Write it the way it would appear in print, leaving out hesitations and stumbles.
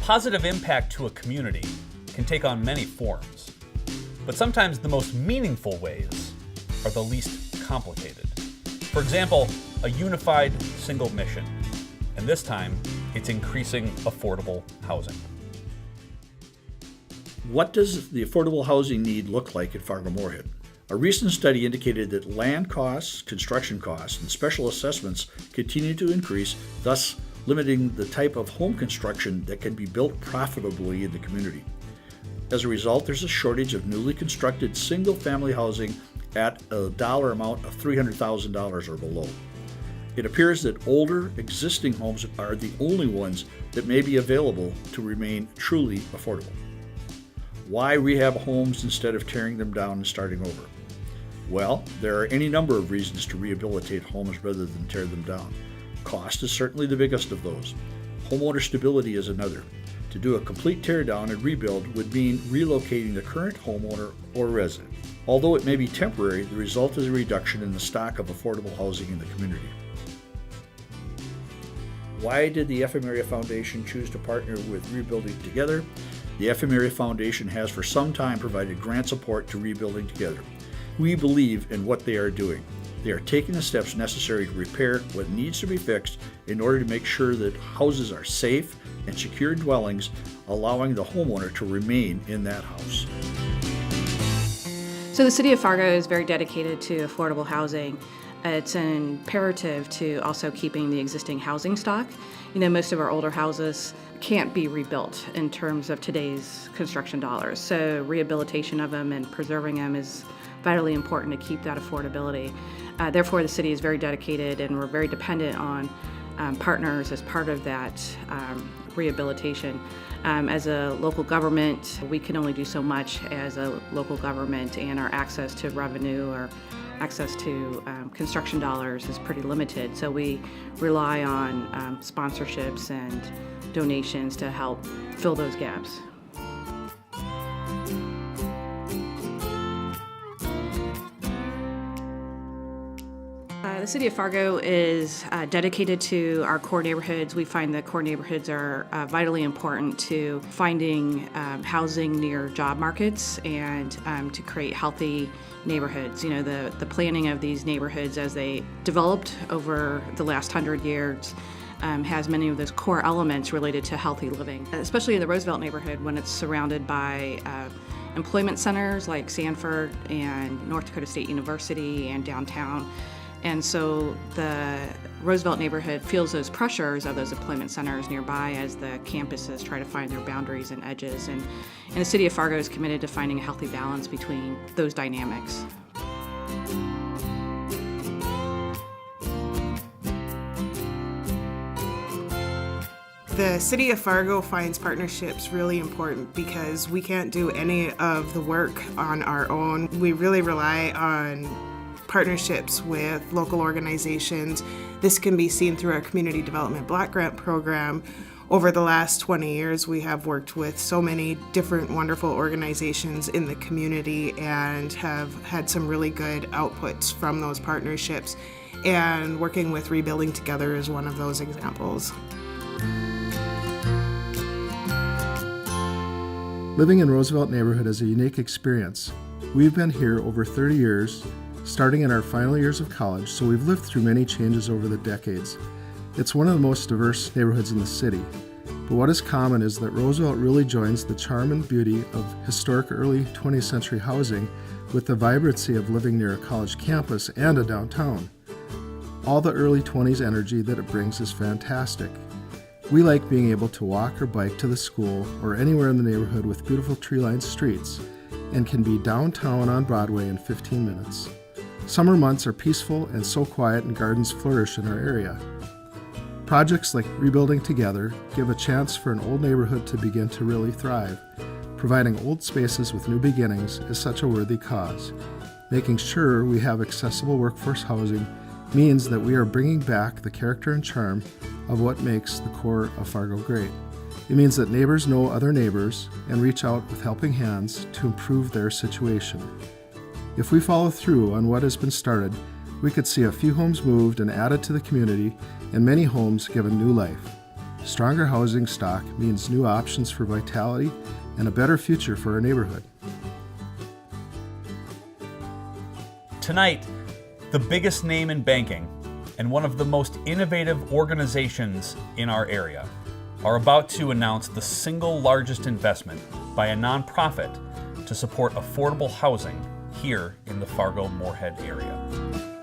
positive impact to a community can take on many forms, but sometimes the most meaningful ways are the least complicated. For example, a unified single mission, and this time it's increasing affordable housing. What does the affordable housing need look like at Fargo-Moorhead? A recent study indicated that land costs, construction costs, and special assessments continue to increase, thus limiting the type of home construction that can be built profitably in the community. As a result, there's a shortage of newly constructed single-family housing at a dollar amount of $300,000 or below. It appears that older, existing homes are the only ones that may be available to remain truly affordable. Why rehab homes instead of tearing them down and starting over? Well, there are any number of reasons to rehabilitate homes rather than tear them down. Cost is certainly the biggest of those. Homeowner stability is another. To do a complete tear down and rebuild would mean relocating the current homeowner or resident. Although it may be temporary, the result is a reduction in the stock of affordable housing in the community. Why did the FM Area Foundation choose to partner with Rebuilding Together? The FM Area Foundation has for some time provided grant support to Rebuilding Together. We believe in what they are doing. They are taking the steps necessary to repair what needs to be fixed in order to make sure that houses are safe and secure dwellings, allowing the homeowner to remain in that house. So the City of Fargo is very dedicated to affordable housing. It's an imperative to also keeping the existing housing stock. Most of our older houses can't be rebuilt in terms of today's construction dollars. So rehabilitation of them and preserving them is vitally important to keep that affordability. Therefore, the city is very dedicated, and we're very dependent on partners as part of that rehabilitation. As a local government, we can only do so much as a local government, and our access to revenue or access to construction dollars is pretty limited. So we rely on sponsorships and donations to help fill those gaps. The City of Fargo is dedicated to our core neighborhoods. We find that core neighborhoods are vitally important to finding housing near job markets and to create healthy neighborhoods. The planning of these neighborhoods as they developed over the last 100 years has many of those core elements related to healthy living, especially in the Roosevelt neighborhood when it's surrounded by employment centers like Sanford and North Dakota State University and downtown. And so the Roosevelt neighborhood feels those pressures of those employment centers nearby as the campuses try to find their boundaries and edges. And the City of Fargo is committed to finding a healthy balance between those dynamics. The City of Fargo finds partnerships really important because we can't do any of the work on our own. We really rely on partnerships with local organizations. This can be seen through our Community Development Block Grant program. Over the last 20 years, we have worked with so many different wonderful organizations in the community and have had some really good outputs from those partnerships. And working with Rebuilding Together is one of those examples. Living in Roosevelt neighborhood is a unique experience. We've been here over 30 years, starting in our final years of college, so we've lived through many changes over the decades. It's one of the most diverse neighborhoods in the city. But what is common is that Roosevelt really joins the charm and beauty of historic early 20th century housing with the vibrancy of living near a college campus and a downtown. All the early 20s energy that it brings is fantastic. We like being able to walk or bike to the school or anywhere in the neighborhood with beautiful tree-lined streets and can be downtown on Broadway in 15 minutes. Summer months are peaceful and so quiet and gardens flourish in our area. Projects like Rebuilding Together give a chance for an old neighborhood to begin to really thrive. Providing old spaces with new beginnings is such a worthy cause. Making sure we have accessible workforce housing means that we are bringing back the character and charm of what makes the core of Fargo great. It means that neighbors know other neighbors and reach out with helping hands to improve their situation. If we follow through on what has been started, we could see a few homes moved and added to the community and many homes given new life. Stronger housing stock means new options for vitality and a better future for our neighborhood. Tonight, the biggest name in banking and one of the most innovative organizations in our area are about to announce the single largest investment by a nonprofit to support affordable housing here in the Fargo-Moorhead area.